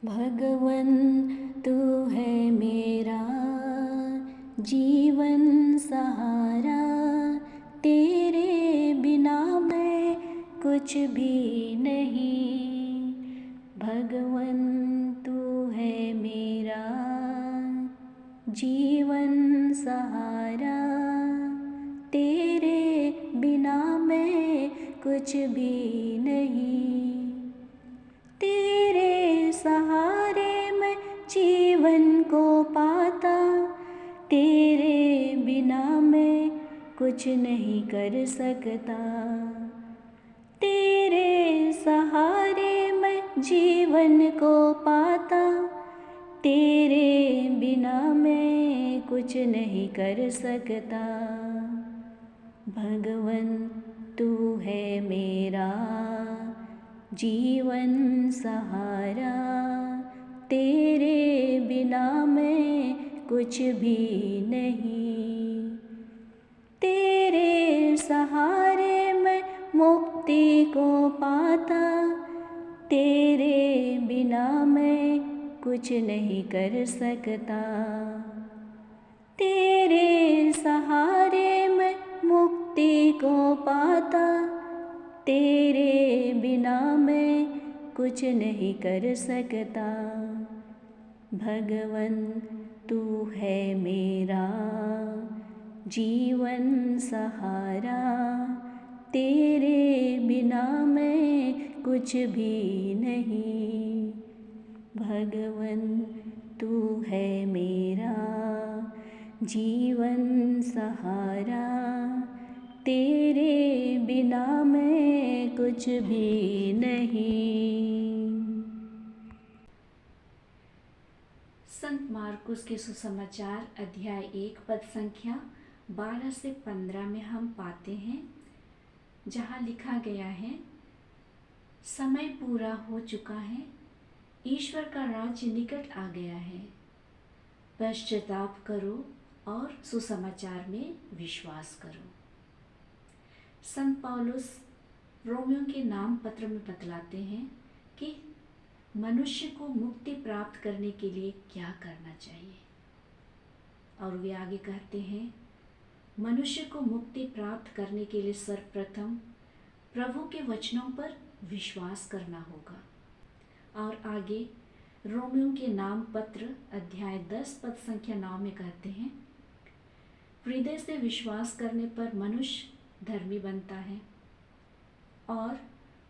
भगवन तू है मेरा जीवन सहारा, तेरे बिना मैं कुछ भी नहीं। भगवन तू है मेरा जीवन सहारा, तेरे बिना मैं कुछ भी नहीं। तेरे सहारे मैं जीवन को पाता, तेरे बिना मैं कुछ नहीं कर सकता। तेरे सहारे मैं जीवन को पाता, तेरे बिना मैं कुछ नहीं कर सकता। भगवन तू है मेरा जीवन सहारा, तेरे बिना मैं कुछ भी नहीं। तेरे सहारे मैं मुक्ति को पाता, तेरे बिना मैं कुछ नहीं कर सकता। तेरे सहारे मैं मुक्ति को पाता, तेरे बिना मैं कुछ नहीं कर सकता। भगवन तू है मेरा जीवन सहारा, तेरे बिना मैं कुछ भी नहीं। भगवन तू है मेरा जीवन सहारा, तेरे बिना मैं कुछ भी नहीं। संत मार्कुस के सुसमाचार अध्याय 1 पद संख्या 12 से 15 में हम पाते हैं, जहाँ लिखा गया है, समय पूरा हो चुका है, ईश्वर का राज्य निकट आ गया है। पश्चाताप करो और सुसमाचार में विश्वास करो। संत पौलुस रोमियो के नाम पत्र में बतलाते हैं कि मनुष्य को मुक्ति प्राप्त करने के लिए क्या करना चाहिए। और वे आगे कहते हैं, मनुष्य को मुक्ति प्राप्त करने के लिए सर्वप्रथम प्रभु के वचनों पर विश्वास करना होगा। और आगे रोमियो के नाम पत्र अध्याय 10 पद संख्या 9 में कहते हैं, हृदय से विश्वास करने पर मनुष्य धर्मी बनता है और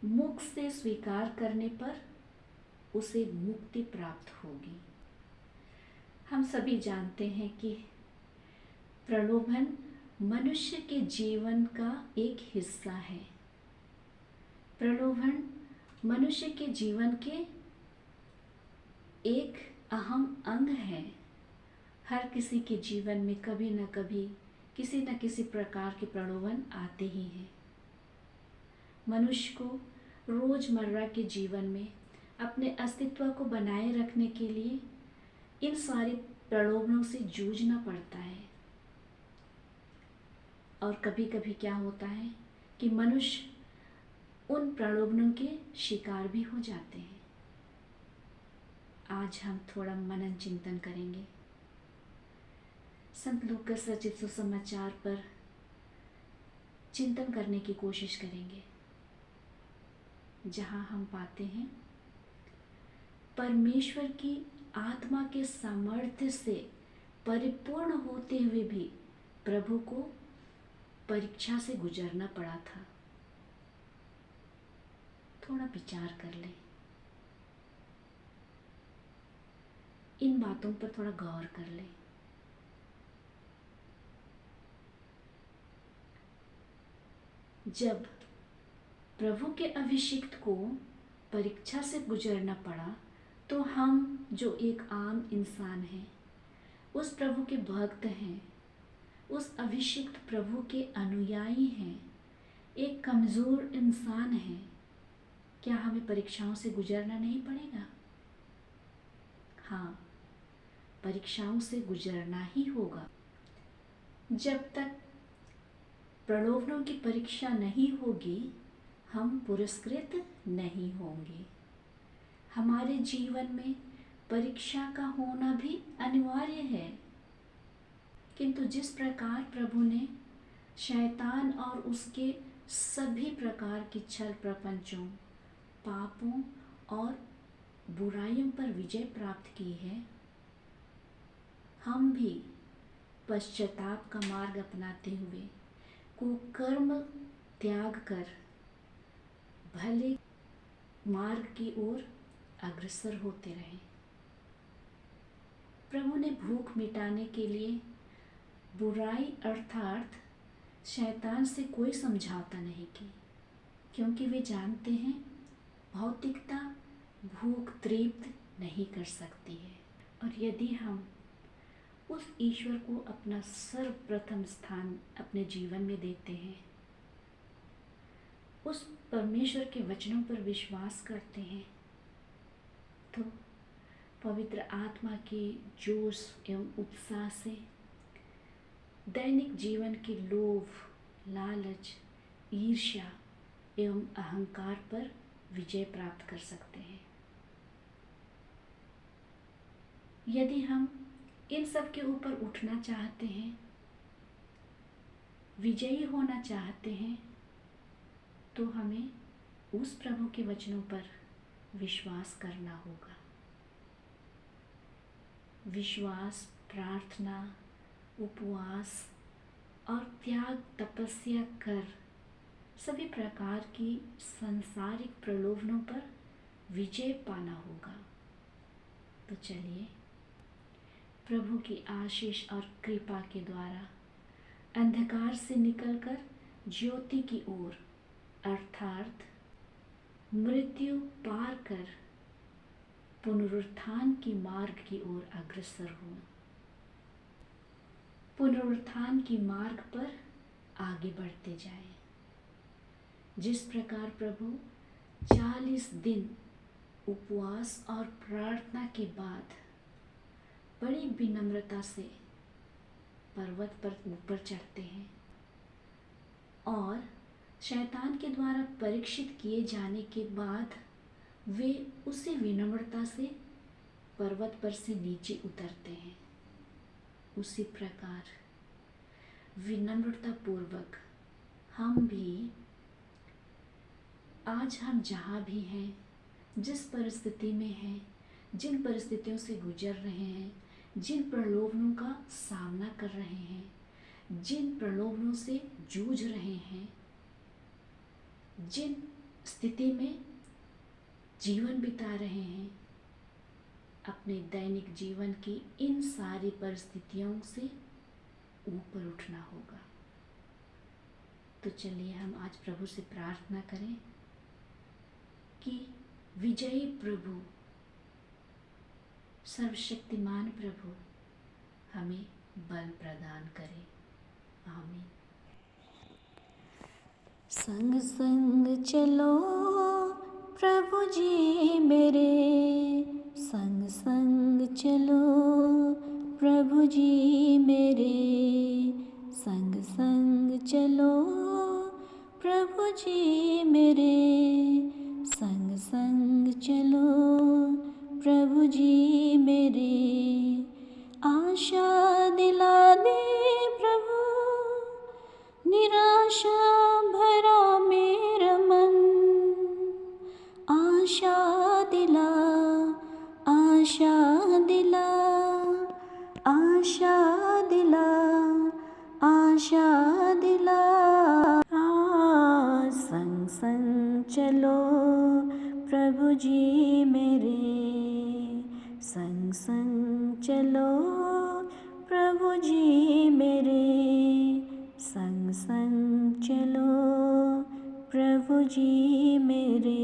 मुख से स्वीकार करने पर उसे मुक्ति प्राप्त होगी। हम सभी जानते हैं कि प्रलोभन मनुष्य के जीवन का एक हिस्सा है। प्रलोभन मनुष्य के जीवन के एक अहम अंग है। हर किसी के जीवन में कभी न कभी किसी न किसी प्रकार के प्रलोभन आते ही हैं। मनुष्य को रोजमर्रा के जीवन में अपने अस्तित्व को बनाए रखने के लिए इन सारे प्रलोभनों से जूझना पड़ता है। और कभी कभी क्या होता है कि मनुष्य उन प्रलोभनों के शिकार भी हो जाते हैं। आज हम थोड़ा मनन चिंतन करेंगे। संत लूकास रचित सुसमाचार पर चिंतन करने की कोशिश करेंगे, जहां हम पाते हैं, परमेश्वर की आत्मा के सामर्थ्य से परिपूर्ण होते हुए भी प्रभु को परीक्षा से गुजरना पड़ा था। थोड़ा विचार कर लें, इन बातों पर थोड़ा गौर कर लें। जब प्रभु के अभिषिक्त को परीक्षा से गुजरना पड़ा, तो हम जो एक आम इंसान हैं, उस प्रभु के भक्त हैं, उस अभिषिक्त प्रभु के अनुयायी हैं, एक कमज़ोर इंसान हैं, क्या हमें परीक्षाओं से गुजरना नहीं पड़ेगा? हाँ, परीक्षाओं से गुजरना ही होगा। जब तक प्रलोभनों की परीक्षा नहीं होगी, हम पुरस्कृत नहीं होंगे। हमारे जीवन में परीक्षा का होना भी अनिवार्य है, किंतु जिस प्रकार प्रभु ने शैतान और उसके सभी प्रकार की छल प्रपंचों, पापों और बुराइयों पर विजय प्राप्त की है, हम भी पश्चाताप का मार्ग अपनाते हुए कुकर्म त्याग कर भले मार्ग की ओर अग्रसर होते रहें। प्रभु ने भूख मिटाने के लिए बुराई अर्थात शैतान से कोई समझौता नहीं की, क्योंकि वे जानते हैं भौतिकता भूख तृप्त नहीं कर सकती है। और यदि हम उस ईश्वर को अपना सर्वप्रथम स्थान अपने जीवन में देते हैं, उस परमेश्वर के वचनों पर विश्वास करते हैं, तो पवित्र आत्मा के जोश एवं उत्साह से दैनिक जीवन के लोभ, लालच, ईर्ष्या एवं अहंकार पर विजय प्राप्त कर सकते हैं। यदि हम इन सब के ऊपर उठना चाहते हैं, विजयी होना चाहते हैं, तो हमें उस प्रभु के वचनों पर विश्वास करना होगा। विश्वास, प्रार्थना, उपवास और त्याग तपस्या कर सभी प्रकार की सांसारिक प्रलोभनों पर विजय पाना होगा। तो चलिए प्रभु की आशीष और कृपा के द्वारा अंधकार से निकलकर ज्योति की ओर अर्थात मृत्यु पार कर पुनरुत्थान की मार्ग की ओर अग्रसर हो। पुनरुत्थान की मार्ग पर आगे बढ़ते जाएं। जिस प्रकार प्रभु 40 दिन उपवास और प्रार्थना के बाद बड़ी विनम्रता से पर्वत पर ऊपर चढ़ते हैं और शैतान के द्वारा परीक्षित किए जाने के बाद वे उसी विनम्रता से पर्वत पर से नीचे उतरते हैं, उसी प्रकार विनम्रता पूर्वक हम भी आज हम जहाँ भी हैं, जिस परिस्थिति में हैं, जिन परिस्थितियों से गुजर रहे हैं, जिन प्रलोभनों का सामना कर रहे हैं, जिन प्रलोभनों से जूझ रहे हैं, जिन स्थिति में जीवन बिता रहे हैं, अपने दैनिक जीवन की इन सारी परिस्थितियों से ऊपर उठना होगा। तो चलिए हम आज प्रभु से प्रार्थना करें कि विजयी प्रभु, सर्वशक्तिमान प्रभु हमें बल प्रदान करे। आमीन। संग संग चलो प्रभु जी मेरे, संग संग चलो प्रभु जी मेरे, संग संग चलो प्रभु जी मेरे, संग संग चलो प्रभु जी मेरे। आशा दिला दे प्रभु, निराशा भरा मेरा मन, आशा दिला, आशा दिला, आशा दिला, आशा दिला। संग संग चलो प्रभु जी मेरे, संग संग चलो प्रभु जी मेरे, संग संग चलो प्रभु जी मेरे।